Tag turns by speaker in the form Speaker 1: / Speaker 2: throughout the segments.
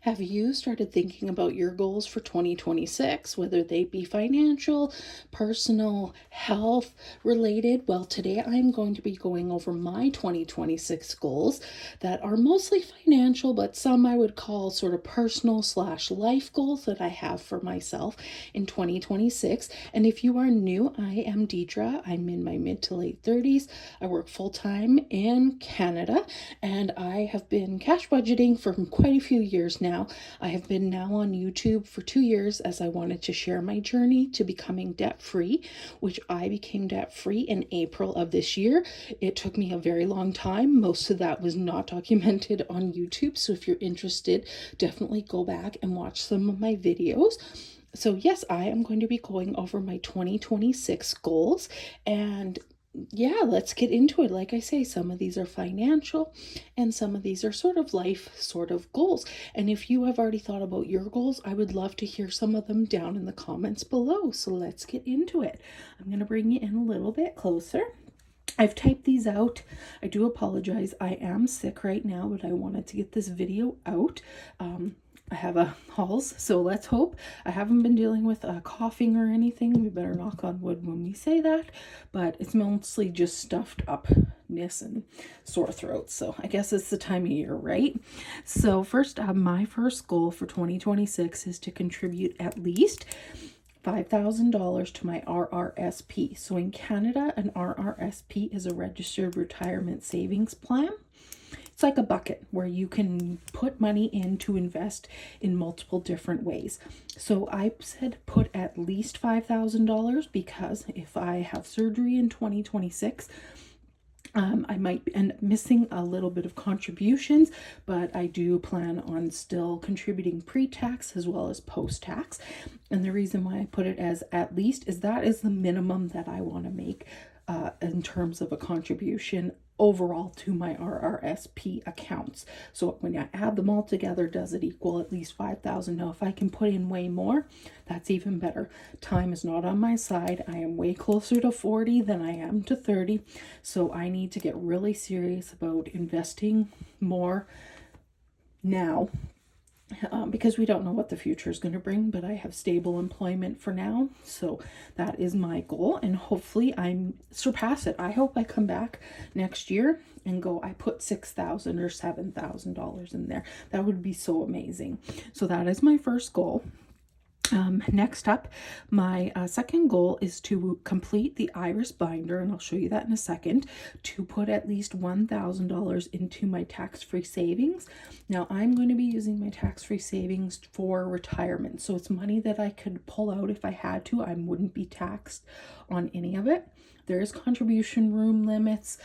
Speaker 1: Have you started thinking about your goals for 2026, whether they be financial, personal, health related? Well, today I'm going to be going over my 2026 goals that are mostly financial, but some I would call sort of personal slash life goals that I have for myself in 2026. And if you are new, I am Deidre. I'm in my mid to late 30s. I work full time in Canada, and I have been cash budgeting for quite a few years now. I have been now on YouTube for 2 years as I wanted to share my journey to becoming debt free, which I became debt free in April of this year. It took me a very long time. Most of that was not documented on YouTube. So if you're interested, definitely go back and watch some of my videos. So, yes, I am going to be going over my 2026 goals, and yeah, let's get into it. Like I say, some of these are financial and some of these are sort of life sort of goals. And if you have already thought about your goals, I would love to hear some of them down in the comments below. So let's get into it. I'm going to bring you in a little bit closer. I've typed these out. I do apologize. I am sick right now, but I wanted to get this video out. I have a Halls, so let's hope. I haven't been dealing with coughing or anything. We better knock on wood when we say that, but it's mostly just stuffed upness and sore throats. So I guess it's the time of year, right? So first, my first goal for 2026 is to contribute at least $5,000 to my RRSP. So in Canada, an RRSP is a registered retirement savings plan. It's like a bucket where you can put money in to invest in multiple different ways. So I said put at least $5,000 because if I have surgery in 2026, I might end up missing a little bit of contributions, but I do plan on still contributing pre-tax as well as post-tax. And the reason why I put it as at least is that is the minimum that I want to make in terms of a contribution overall to my RRSP accounts. So when I add them all together, does it equal at least 5,000? Now, if I can put in way more, that's even better. Time is not on my side. I am way closer to 40 than I am to 30. So I need to get really serious about investing more now. Because we don't know what the future is going to bring, but I have stable employment for now. So that is my goal, and hopefully I surpass it. I hope I come back next year and go, I put $6,000 or $7,000 in there. That would be so amazing. So that is my first goal. Next up, my second goal is to complete the iris binder, and I'll show you that in a second, to put at least $1,000 into my tax-free savings. Now, I'm going to be using my tax-free savings for retirement, so it's money that I could pull out if I had to. I wouldn't be taxed on any of it. There is contribution room limits.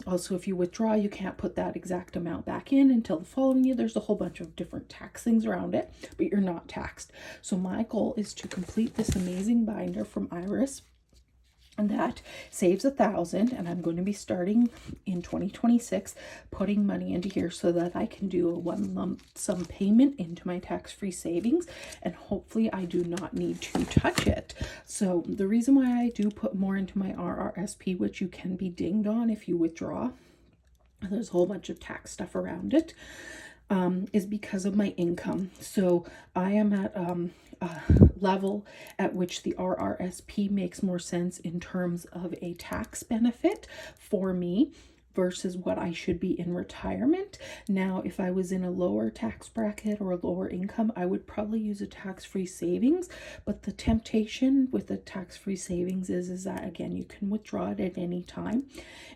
Speaker 1: Also, if you withdraw, you can't put that exact amount back in until the following year. There's a whole bunch of different tax things around it, but you're not taxed. So my goal is to complete this amazing binder from Iris, and that saves $1,000, and I'm going to be starting in 2026 putting money into here so that I can do a one lump sum payment into my tax-free savings, and hopefully I do not need to touch it. So the reason why I do put more into my RRSP, which you can be dinged on if you withdraw, there's a whole bunch of tax stuff around it, is because of my income. So I am at a level at which the RRSP makes more sense in terms of a tax benefit for me versus what I should be in retirement. Now, if I was in a lower tax bracket or a lower income, I would probably use a tax-free savings. But the temptation with the tax-free savings is that, again, you can withdraw it at any time.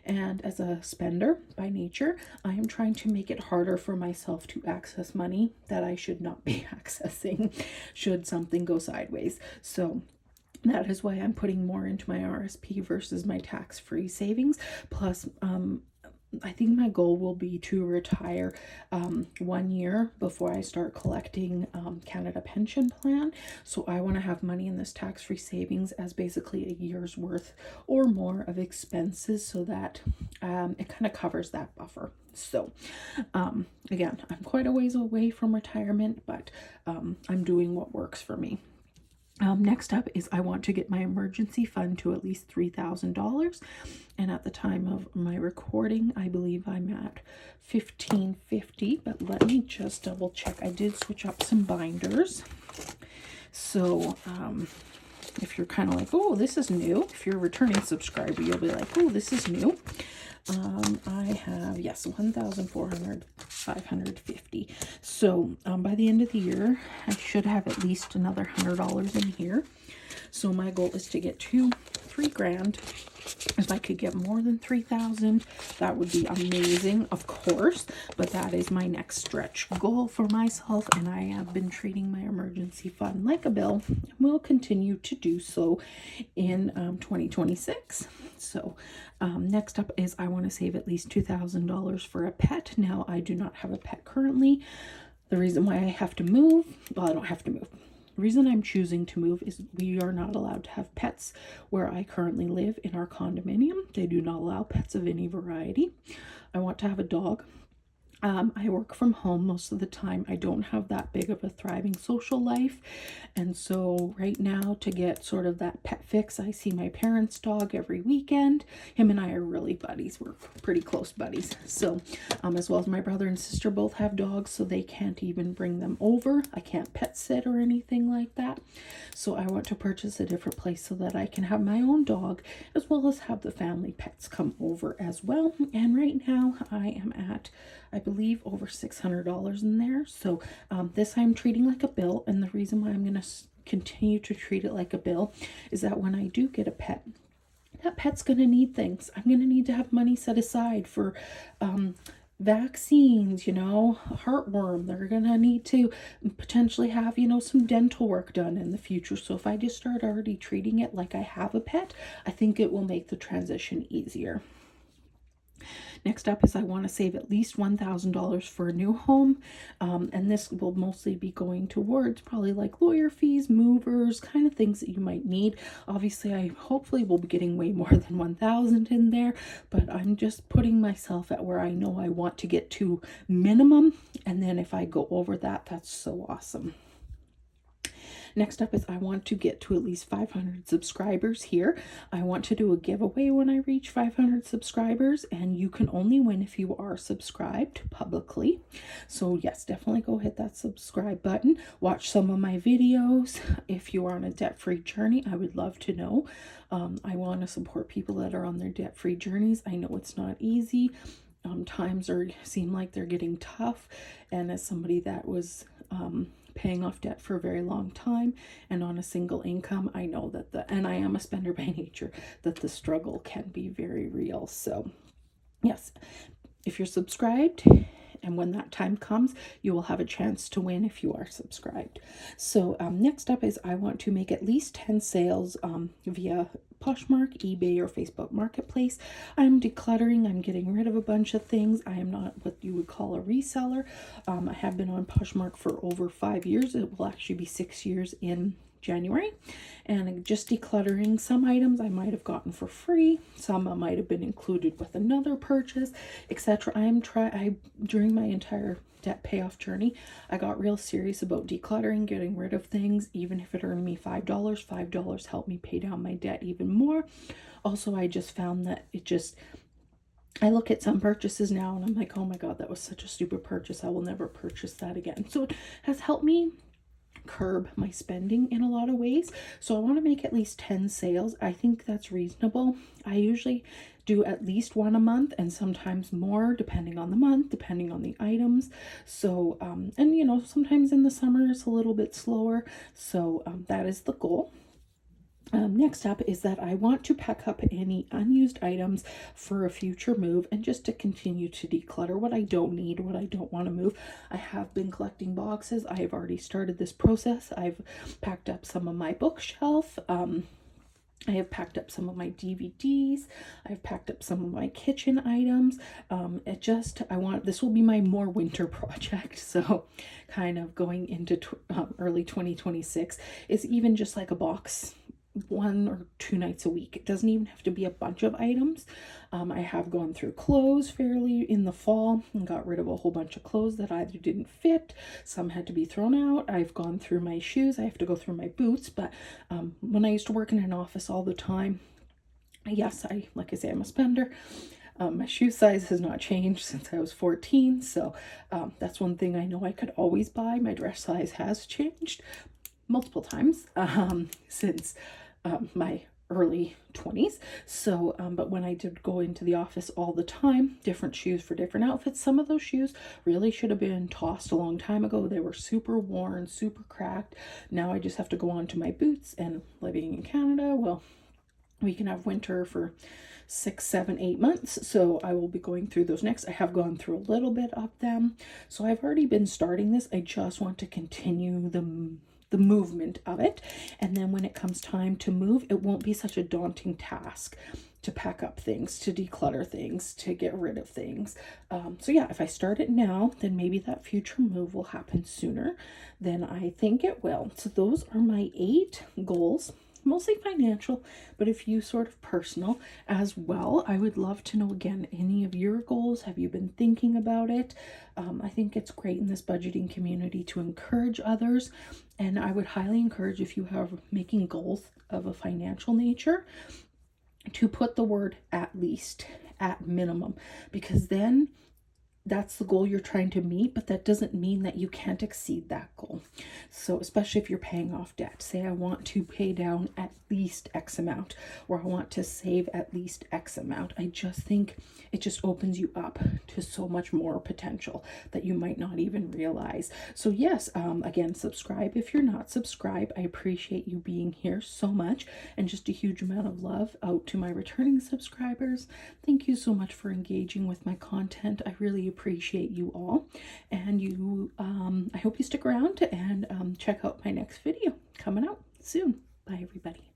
Speaker 1: And as a spender by nature, I am trying to make it harder for myself to access money that I should not be accessing should something go sideways. So that is why I'm putting more into my RSP versus my tax-free savings. Plus, I think my goal will be to retire 1 year before I start collecting Canada Pension Plan. So I want to have money in this tax-free savings as basically a year's worth or more of expenses, so that it kind of covers that buffer. So again, I'm quite a ways away from retirement, but I'm doing what works for me. Next up is I want to get my emergency fund to at least $3,000. And at the time of my recording, I believe I'm at 1550, but let me just double check. I did switch up some binders. So if you're kind of like, oh, this is new, if you're a returning subscriber, you'll be like, oh, this is new. I have, yes, 1,400, 550. So by the end of the year, I should have at least another $100 in here. So my goal is to get to $3,000. If I could get more than 3,000, that would be amazing, of course. But that is my next stretch goal for myself, and I have been treating my emergency fund like a bill, and will continue to do so in 2026. So next up is I want to save at least $2,000 for a pet. Now, I do not have a pet currently. The reason why I have to move, well, I don't have to move. The reason I'm choosing to move is we are not allowed to have pets where I currently live in our condominium. They do not allow pets of any variety. I want to have a dog. I work from home most of the time. I don't have that big of a thriving social life. And so right now, to get sort of that pet fix, I see my parents' dog every weekend. Him and I are really buddies. We're pretty close buddies. So as well as my brother and sister both have dogs, so they can't even bring them over. I can't pet sit or anything like that. So I want to purchase a different place so that I can have my own dog, as well as have the family pets come over as well. And right now I am at, I believe, over $600 in there. So this I'm treating like a bill. And the reason why I'm going to continue to treat it like a bill is that when I do get a pet, that pet's going to need things. I'm going to need to have money set aside for vaccines, heartworm. They're going to need to potentially have, some dental work done in the future. So if I just start already treating it like I have a pet, I think it will make the transition easier. Next up is I want to save at least $1,000 for a new home. And this will mostly be going towards probably like lawyer fees, movers, kind of things that you might need. Obviously, I hopefully will be getting way more than 1,000 in there, but I'm just putting myself at where I know I want to get to minimum. And then if I go over that, that's so awesome. Next up is I want to get to at least 500 subscribers here. I want to do a giveaway when I reach 500 subscribers, and you can only win if you are subscribed publicly. So yes, definitely go hit that subscribe button. Watch some of my videos. If you are on a debt-free journey, I would love to know. I want to support people that are on their debt-free journeys. I know it's not easy. Times seem like they're getting tough, and as somebody that was paying off debt for a very long time and on a single income, I know that and I am a spender by nature, that the struggle can be very real. So yes, if you're subscribed, and when that time comes, you will have a chance to win if you are subscribed. So next up is I want to make at least 10 sales via Poshmark, eBay, or Facebook Marketplace. I'm decluttering. I'm getting rid of a bunch of things. I am not what you would call a reseller. I have been on Poshmark for over 5 years. It will actually be 6 years in January, and just decluttering some items I might have gotten for free, some might have been included with another purchase, etc. During my entire debt payoff journey, I got real serious about decluttering, getting rid of things. Even if it earned me $5 helped me pay down my debt even more. Also, I just found that I look at some purchases now and I'm like, oh my God, that was such a stupid purchase. I will never purchase that again. So it has helped me curb my spending in a lot of ways. So I want to make at least 10 sales. I think that's reasonable. I usually do at least one a month, and sometimes more depending on the month, depending on the items. So and sometimes in the summer it's a little bit slower. So that is the goal. Next up is that I want to pack up any unused items for a future move, and just to continue to declutter what I don't need, what I don't want to move. I have been collecting boxes. I have already started this process. I've packed up some of my bookshelf. I have packed up some of my DVDs. I've packed up some of my kitchen items. This will be my more winter project. So kind of going into early 2026 is even just like a box 1 or 2 nights a week. It doesn't even have to be a bunch of items. I have gone through clothes fairly in the fall and got rid of a whole bunch of clothes that either didn't fit, some had to be thrown out. I've gone through my shoes. I have to go through my boots, but when I used to work in an office all the time, yes, like I say, I'm a spender. My shoe size has not changed since I was 14, so that's one thing I know I could always buy. My dress size has changed multiple times since my early 20s. So, but when I did go into the office all the time, different shoes for different outfits, some of those shoes really should have been tossed a long time ago. They were super worn, super cracked. Now I just have to go on to my boots, and living in Canada, well, we can have winter for 6, 7, 8 months. So I will be going through those next. I have gone through a little bit of them. So I've already been starting this. I just want to continue the movement of it. And then when it comes time to move, it won't be such a daunting task to pack up things, to declutter things, to get rid of things. So yeah, if I start it now, then maybe that future move will happen sooner than I think it will. So those are my 8 goals, mostly financial, but a few sort of personal as well. I would love to know, again, any of your goals. Have you been thinking about it? I think it's great in this budgeting community to encourage others, and I would highly encourage, if you have making goals of a financial nature, to put the word at least, at minimum, because then that's the goal you're trying to meet, but that doesn't mean that you can't exceed that goal. So especially if you're paying off debt, say I want to pay down at least X amount, or I want to save at least X amount. I just think it just opens you up to so much more potential that you might not even realize. So yes, again, subscribe if you're not subscribed. I appreciate you being here so much, and just a huge amount of love out to my returning subscribers. Thank you so much for engaging with my content. I really appreciate you all, and I hope you stick around and check out my next video coming out soon. Bye everybody.